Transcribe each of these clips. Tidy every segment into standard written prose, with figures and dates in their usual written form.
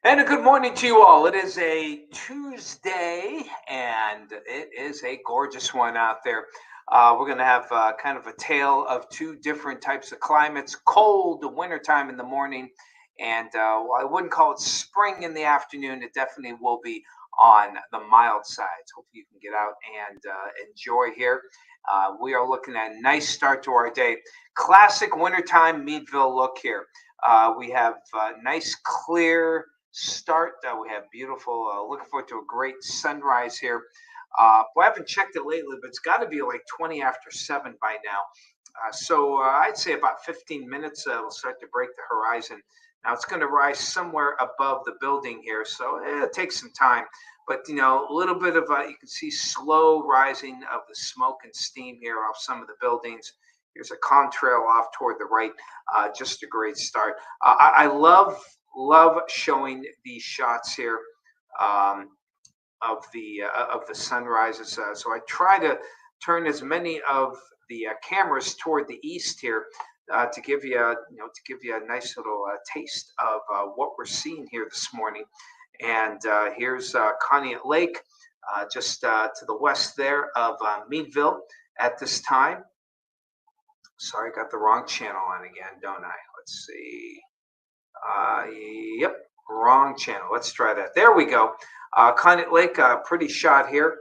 And a good morning to you all. It is a Tuesday, and it is a gorgeous one out there. We're going to have kind of a tale of two different types of climates: cold, the wintertime in the morning, and while I wouldn't call it spring in the afternoon, it definitely will be on the mild side. So hopefully, you can get out and enjoy here. We are looking at a nice start to our day. Classic wintertime Meadville look here. We have nice, clear start. We have beautiful, looking forward to a great sunrise here. Well, I haven't checked it lately, but it's got to be like 20 after 7 by now. So I'd say about 15 minutes will start to break the horizon. Now it's going to rise somewhere above the building here, so it takes some time. But a little bit of you can see slow rising of the smoke and steam here off some of the buildings. Here's a contrail off toward the right. Just a great start. I love showing these shots here um, of the sunrises. So I try to turn as many of the cameras toward the east here to give you a nice little taste of what we're seeing here this morning. And here's Conneaut Lake, just to the west there of Meadville at this time. Sorry, I got the wrong channel on again, don't I? Let's see. Yep, wrong channel. Let's try that. There we go. Conneaut Lake, pretty shot here.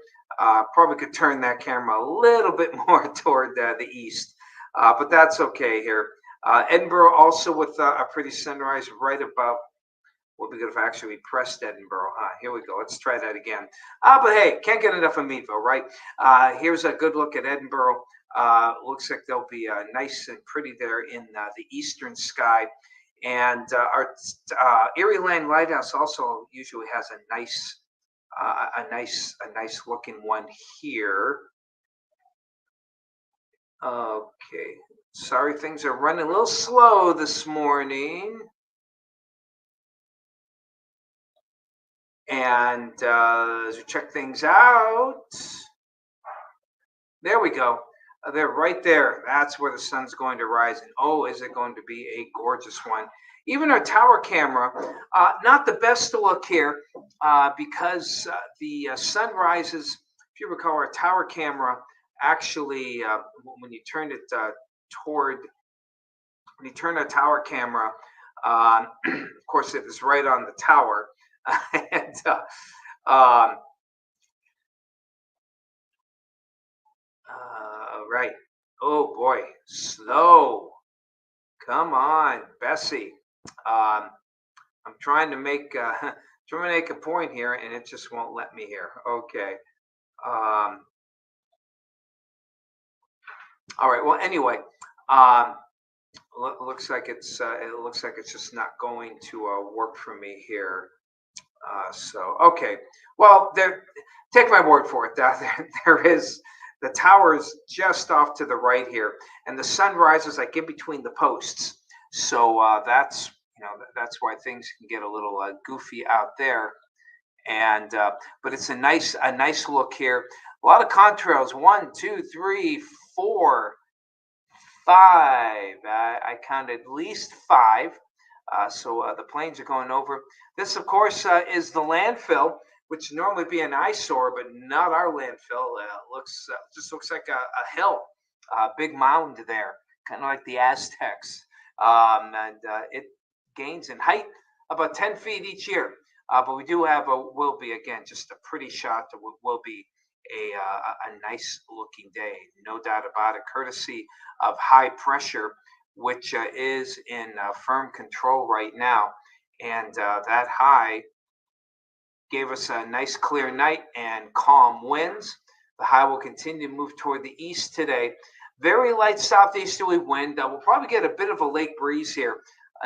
Probably could turn that camera a little bit more toward the east, but that's okay here. Edinburgh also with a pretty sunrise right above. Would be good if I actually pressed Edinburgh. Here we go. Let's try that again. But hey, can't get enough of Meadville, right? Here's a good look at Edinburgh. Looks like they'll be nice and pretty there in the eastern sky. And our Erie-Land Lighthouse also usually has a nice looking one here. Okay, sorry, things are running a little slow this morning. And as we check things out, there we go. They're right there. That's where the sun's going to rise. And oh, is it going to be a gorgeous one? Even our tower camera, not the best to look here because the sun rises. If you recall, our tower camera actually, when you turn it toward, when you turn a tower camera, of course, it is right on the tower. and right. Oh boy, slow. Come on, Bessie. I'm trying to make trying to make a point here, and it just won't let me here. Okay. Um, all right. Well, anyway, um, looks like it looks like it's just not going to work for me here. So okay. Well, there. Take my word for it. There is the tower's just off to the right here, and the sun rises like in between the posts. So that's that's why things can get a little goofy out there. And but it's a nice look here. A lot of contrails. One, two, three, four, five. I counted at least five. So the planes are going over. This, of course, is the landfill, which normally be an eyesore, but not our landfill. Looks just looks like a hill, a big mound there, kind of like the Aztecs. And it gains in height about 10 feet each year. But we do have will be again just a pretty shot that will be a nice looking day, no doubt about it, courtesy of high pressure, which is in firm control right now. And that high gave us a nice clear night and calm winds. The high will continue to move toward the east today. Very light southeasterly wind. We'll probably get a bit of a lake breeze here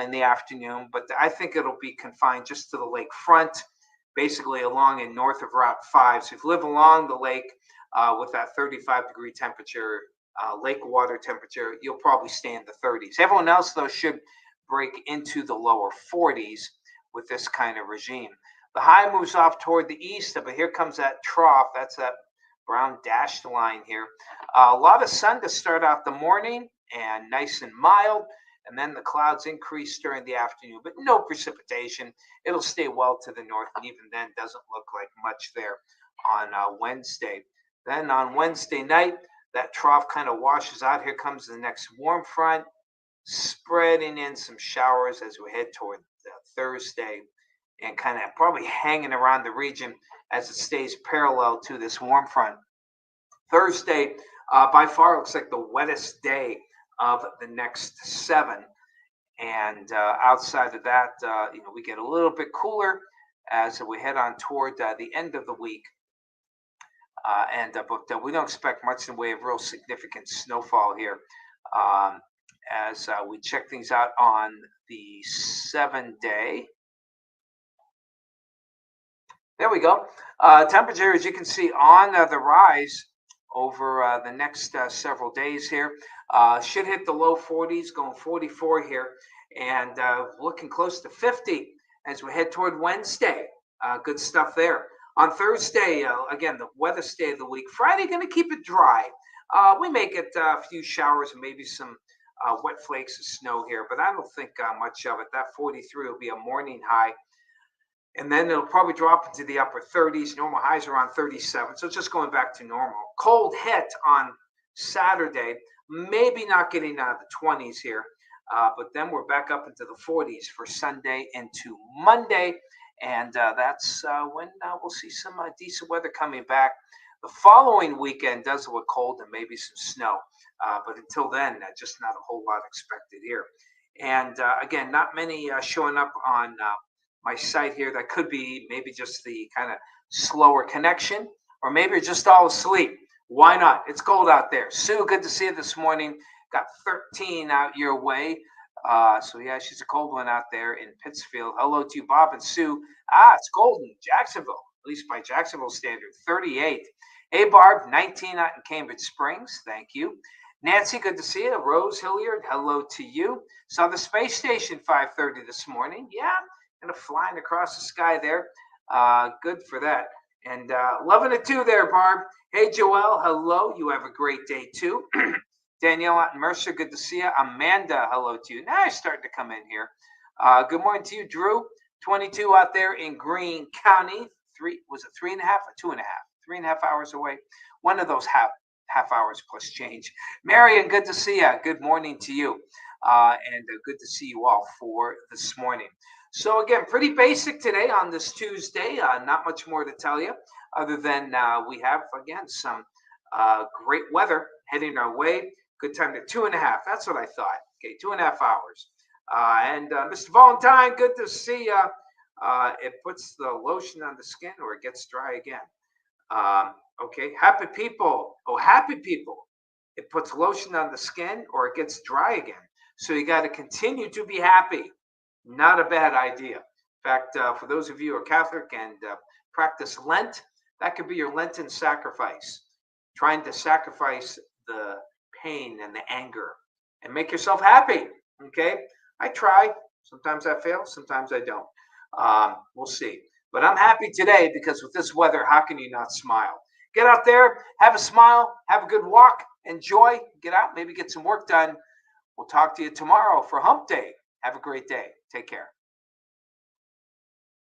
in the afternoon, but I think it'll be confined just to the lake front, basically along and north of Route 5. So if you live along the lake with that 35-degree temperature, lake water temperature, you'll probably stay in the 30s. Everyone else, though, should break into the lower 40s with this kind of regime. The high moves off toward the east, but here comes that trough. That's that brown dashed line here. A lot of sun to start out the morning and nice and mild. and then the clouds increase during the afternoon, but no precipitation. It'll stay well to the north, and even then, doesn't look like much there on Wednesday. Then on Wednesday night, that trough kind of washes out. Here comes the next warm front, spreading in some showers as we head toward Thursday, and kind of probably hanging around the region as it stays parallel to this warm front. Thursday, by far, looks like the wettest day of the next 7. And outside of that, we get a little bit cooler as we head on toward the end of the week. But we don't expect much in the way of real significant snowfall here. As we check things out on the 7-day. There we go. Temperature, as you can see, on the rise over the next several days here. Should hit the low 40s, going 44 here, and looking close to 50 as we head toward Wednesday. Good stuff there. On Thursday, again, the wettest day of the week. Friday, going to keep it dry. We may get a few showers and maybe some wet flakes of snow here, but I don't think much of it. That 43 will be a morning high. And then it'll probably drop into the upper 30s. Normal highs are around 37. So it's just going back to normal. Cold hit on Saturday. Maybe not getting out of the 20s here. But then we're back up into the 40s for Sunday into Monday. And that's when we'll see some decent weather coming back. The following weekend does look cold and maybe some snow. But until then, just not a whole lot expected here. And again, not many showing up on my site here. That could be maybe just the kind of slower connection, or maybe you're just all asleep. Why not? It's cold out there. Sue, good to see you this morning. Got 13 out your way. So yeah, she's a cold one out there in Pittsfield. Hello to you, Bob and Sue. It's cold in Jacksonville, at least by Jacksonville standard, 38. Hey, Barb, 19 out in Cambridge Springs. Thank you. Nancy, good to see you. Rose Hilliard, hello to you. Saw the space station 5:30 this morning. Yeah, kind of flying across the sky there. Good for that. And loving it too there, Barb. Hey, Joelle, hello. You have a great day too. Danielle out in Mercer, good to see you. Amanda, hello to you. Now it's starting to come in here. Good morning to you, Drew. 22 out there in Greene County. Was it 3.5 or 2.5? 3.5 hours away. One of those half hours plus change. Marion, good to see you. Good morning to you. And good to see you all for this morning. So again, pretty basic today on this Tuesday. Not much more to tell you other than we have, again, some great weather heading our way. Good time to 2.5. That's what I thought. Okay, 2.5 hours. And Mr. Valentine, good to see you. It puts the lotion on the skin or it gets dry again. Okay, happy people. Oh, happy people. It puts lotion on the skin or it gets dry again. So you got to continue to be happy. Not a bad idea. In fact, for those of you who are Catholic and practice Lent, that could be your Lenten sacrifice. Trying to sacrifice the pain and the anger and make yourself happy. Okay, I try. Sometimes I fail. Sometimes I don't. We'll see. But I'm happy today because with this weather, how can you not smile? Get out there, have a smile, have a good walk, enjoy, get out, maybe get some work done. We'll talk to you tomorrow for Hump Day. Have a great day. Take care.